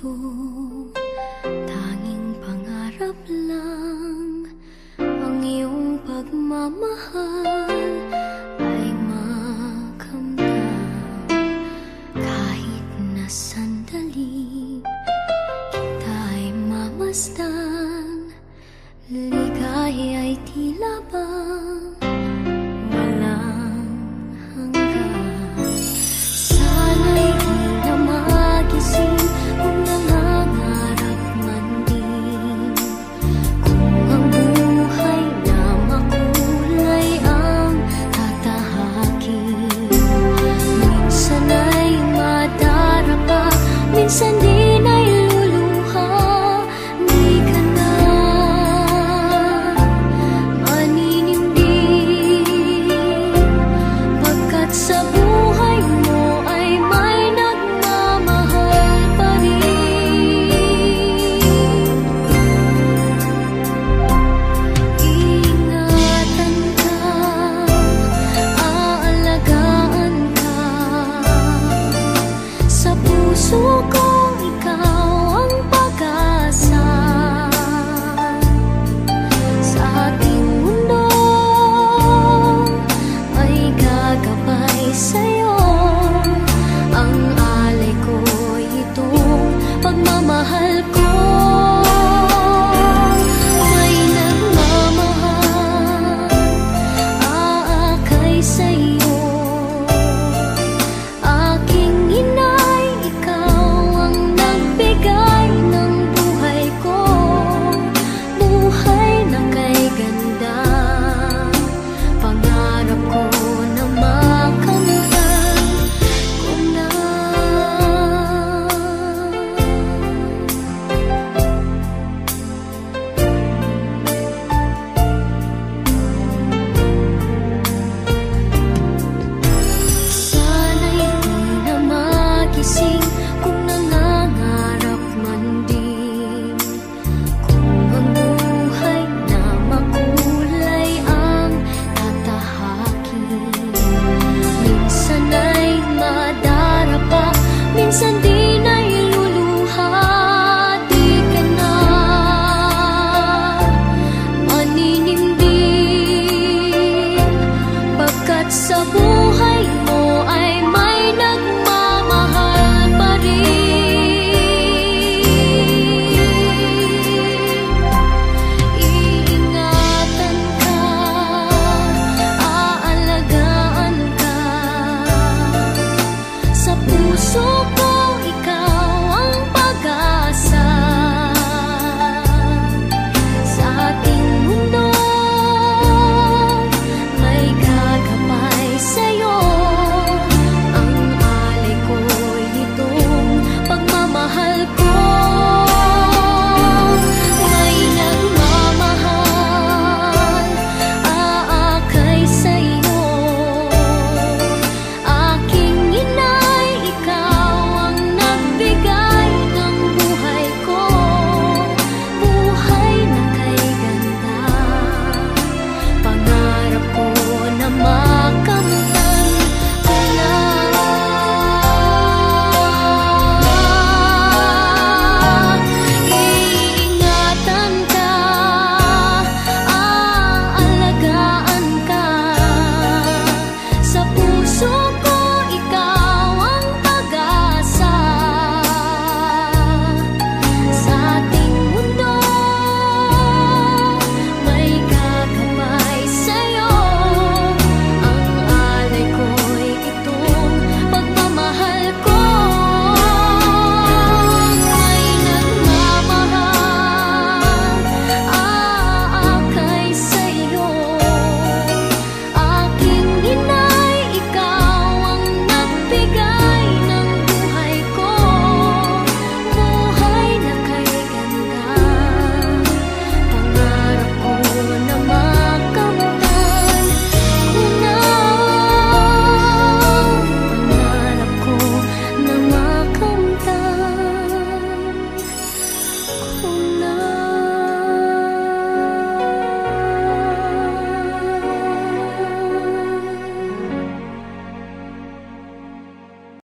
ito, tanging pangarap lang. Ang iyong pagmamahal ay makamdam. Kahit na sandali kita'y mamasdan, ligaya'y tila bang walang hanggan. Sana'y di na magising kung nangangarap man din, kung ang buhay na makulay ang tatahakin. Minsan ay madarapa, minsan din ay luluha. Di ka na maninindig, pagkat sa buhay mo ay may nagmamahal pa rin. Ingatan ka, aalagaan ka, sa puso ko ikaw ang pag-asa. Sa ating mundo ay gagabay sa'yo, ang alay ko'y itong pagmamahal ko.